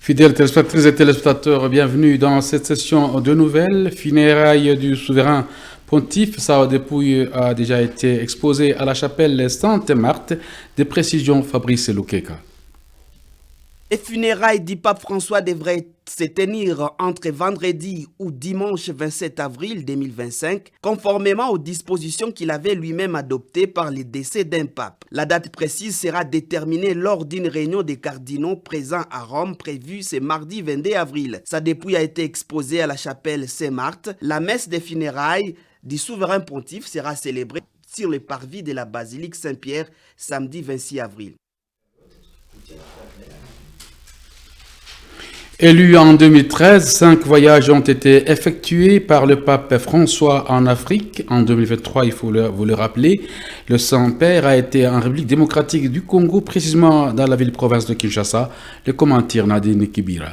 Fidèles téléspectatrices et téléspectateurs, bienvenue dans cette session de nouvelles. Funérailles du souverain pontife, Sao Dépouille a déjà été exposé à la chapelle Sainte-Marthe. Des précisions, Fabrice Loukeka. Les funérailles du pape François devraient se tenir entre vendredi ou dimanche 27 avril 2025, conformément aux dispositions qu'il avait lui-même adoptées par le décès d'un pape. La date précise sera déterminée lors d'une réunion des cardinaux présents à Rome prévue ce mardi 22 avril. Sa dépouille a été exposée à la chapelle Sainte-Marthe. La messe des funérailles du souverain pontife sera célébrée sur le parvis de la basilique Saint-Pierre samedi 26 avril. Élu en 2013, 5 voyages ont été effectués par le pape François en Afrique. En 2023, il faut vous le rappeler, le Saint-Père a été en République démocratique du Congo, précisément dans la ville-province de Kinshasa. Le commentaire Nadine Kibira.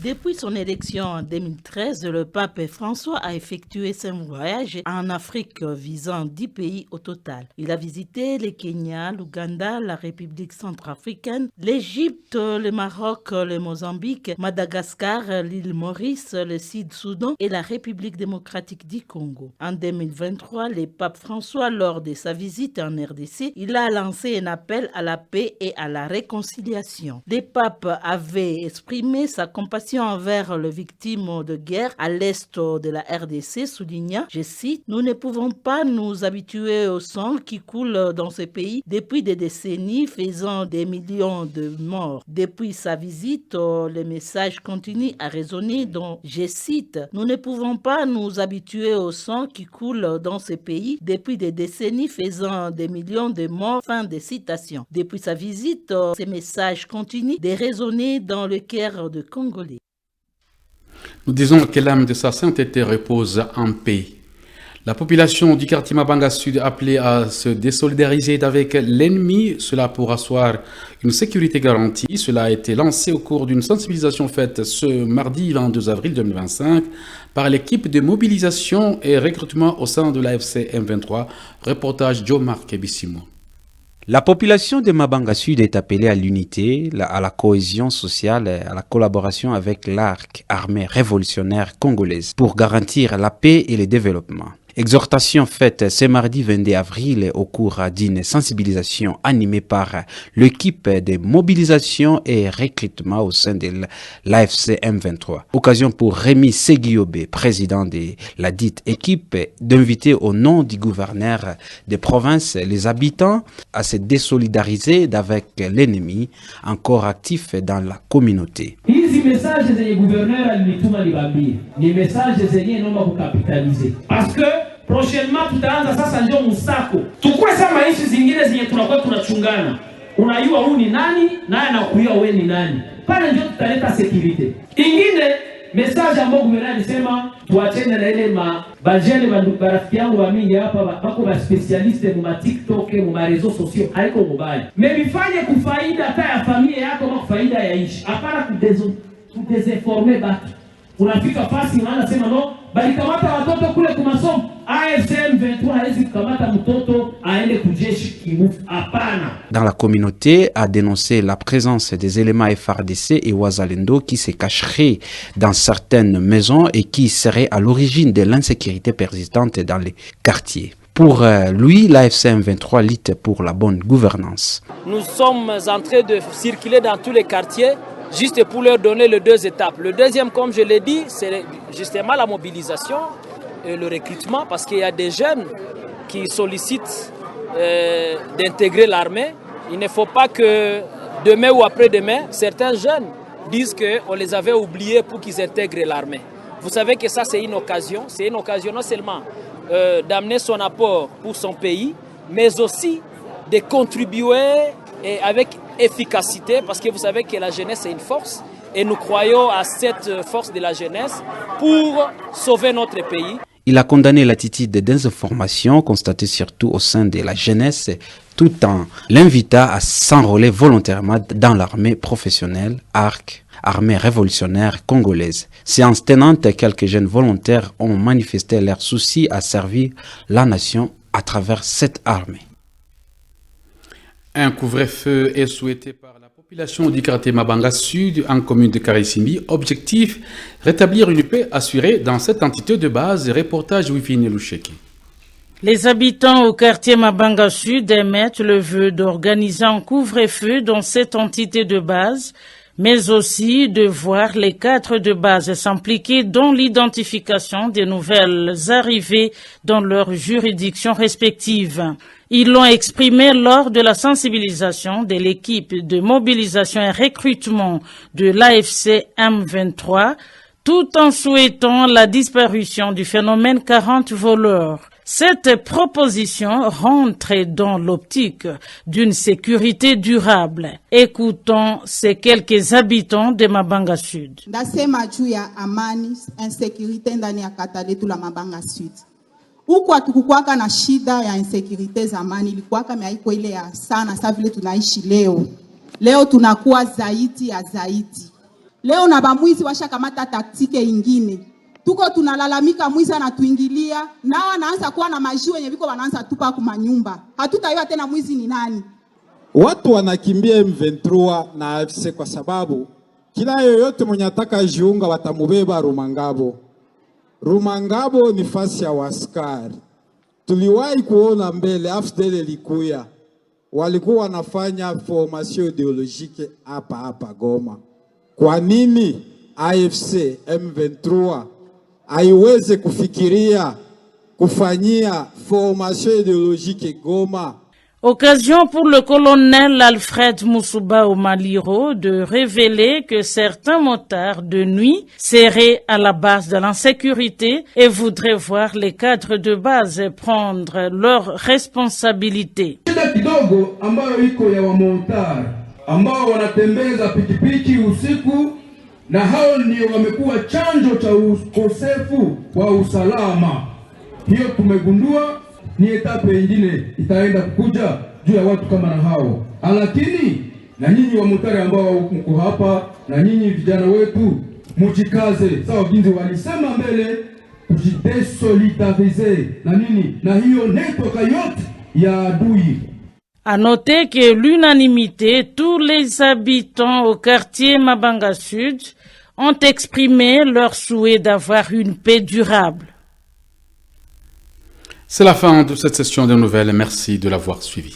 Depuis son élection en 2013, le pape François a effectué 5 voyages en Afrique visant 10 pays au total. Il a visité le Kenya, l'Ouganda, la République centrafricaine, l'Égypte, le Maroc, le Mozambique, Madagascar, l'île Maurice, le Sud-Soudan et la République démocratique du Congo. En 2023, le pape François, lors de sa visite en RDC, il a lancé un appel à la paix et à la réconciliation. Le pape avait exprimé sa compassion envers les victimes de guerre à l'est de la RDC, soulignant, je cite, « Nous ne pouvons pas nous habituer au sang qui coule dans ce pays depuis des décennies, faisant des millions de morts. » Depuis sa visite, le message continue à résonner dont, je cite, « Nous ne pouvons pas nous habituer au sang qui coule dans ce pays depuis des décennies, faisant des millions de morts. » Fin de citation. Depuis sa visite, ce message continue de résonner dans le cœur de Congolais. Nous disons que l'âme de sa sainteté repose en paix. La population du quartier Mabanga Sud appelée à se désolidariser avec l'ennemi, cela pour asseoir une sécurité garantie. Cela a été lancé au cours d'une sensibilisation faite ce mardi 22 avril 2025 par l'équipe de mobilisation et recrutement au sein de l'AFC M23. Reportage Joe Marc Ebissimo. La population de Mabanga Sud est appelée à l'unité, à la cohésion sociale et à la collaboration avec l'arc armée révolutionnaire congolaise pour garantir la paix et le développement. Exhortation faite ce mardi 22 avril au cours d'une sensibilisation animée par l'équipe de mobilisation et recrutement au sein de l'AFC M23. Occasion pour Rémi Seguiobe, président de la dite équipe, d'inviter au nom du gouverneur des provinces les habitants à se désolidariser avec l'ennemi encore actif dans la communauté. Hizi message zenye gouverneur alinituma libambie ni message zenye naomba kukapitalize parce que prochainement tutaanza sasa ndio msako tukue sama nchi zingine zenye tunakuwa tunachungana, unajua huyu ni nani naye anakuia wewe ni nani, pale ndio tutaleta security ingine. Message ambayo gouverneur alisema tuachane na ile bajene barafiki yangu wa mingi hapa bako ba specialiste mu TikTok mu réseaux sociaux haiko mubaya, mebifanye kufaida hata ya familia yako na kufaida ya nchi, hapana kudesinformer batu. Unafika fasi unaanza sema no balikamata watoto kule kwa masomo, AFC M23 haizi kukamata mtoto aende kujeshi kimufu, hapana. Dans la communauté a dénoncé la présence des éléments FARDC et Wazalendo qui se cacheraient dans certaines maisons et qui seraient à l'origine de l'insécurité persistante dans les quartiers. Pour lui, l'AFC M23 lutte pour la bonne gouvernance. Nous sommes en train de circuler dans tous les quartiers juste pour leur donner les 2 étapes. Le deuxième, comme je l'ai dit, c'est justement la mobilisation et le recrutement, parce qu'il y a des jeunes qui sollicitent d'intégrer l'armée. Il ne faut pas que demain ou après-demain, certains jeunes disent qu'on les avait oubliés pour qu'ils intègrent l'armée. Vous savez que ça, c'est une occasion non seulement d'amener son apport pour son pays, mais aussi de contribuer et avec efficacité, parce que vous savez que la jeunesse est une force et nous croyons à cette force de la jeunesse pour sauver notre pays. Il a condamné l'attitude de désinformation constatée surtout au sein de la jeunesse, tout en l'invitant à s'enrôler volontairement dans l'armée professionnelle ARC, armée révolutionnaire congolaise. Séance tenante, quelques jeunes volontaires ont manifesté leur souci à servir la nation à travers cette armée. Un couvre-feu est souhaité par la population du quartier Mabanga Sud en commune de Karissimbi. Objectif, rétablir une paix assurée dans cette entité de base. Reportage Wifine Loucheki. Les habitants au quartier Mabanga Sud émettent le vœu d'organiser un couvre-feu dans cette entité de base, mais aussi de voir les cadres de base s'impliquer dans l'identification des nouvelles arrivées dans leurs juridictions respectives. Ils l'ont exprimé lors de la sensibilisation de l'équipe de mobilisation et recrutement de l'AFC M23, tout en souhaitant la disparition du phénomène 40 voleurs. Cette proposition rentre dans l'optique d'une sécurité durable. Écoutons ces quelques habitants de Mabanga Sud. Ndasema juu ya amani, insécurité ndani ya kata letu la Mabanga Sud. Huku hatukukuwaka na shida ya insécurité zamani, ilikuwaka haiko ile ya sana sasa vile tunaishi leo. Leo tunakuwa zaidi ya zaidi. Leo na bamwizi washakamata taktike ingine. Tuko tunalalamika mwizi anatuingilia, nao anaanza kuwa na maji wenye biko wanaanza tupa kwa nyumba. Hatutaiwa tena mwizi ni nani. Watu wanakimbia M23 na AFC kwa sababu kila yoyote mwenye ataka jiunga watamubeba Rumangabo. Rumangabo ni fasi ya waskari. Tuliwahi kuona mbele AFDL likuya. Walikuwa wanafanya formation ideologique hapa Goma. Kwa nini AFC M23 haiweze kufikiria kufanyia formation idéologique Goma? Occasion pour le colonel Alfred Moussouba Omaliro de révéler que certains motards de nuit seraient à la base de l'insécurité et voudraient voir les cadres de base prendre leurs responsabilités. Kidogo ambayo iko ya wamotar ambao wanatembeza pikipiki usiku, na hao ndio wamekuwa chanjo cha ukosefu wa usalama. Hiyo tumegundua ni etape nyingine itaenda kukuja juu ya watu kama na hao. Lakini na nyinyi wamotari ambao mko hapa, na nyinyi vijana wetu mujikaze, sawa jinsi walisema mbele, tujidesolidarize na nini na hiyo network yote ya adui. À noter que l'unanimité, tous les habitants au quartier Mabanga Sud ont exprimé leur souhait d'avoir une paix durable. C'est la fin de cette session de nouvelles. Merci de l'avoir suivi.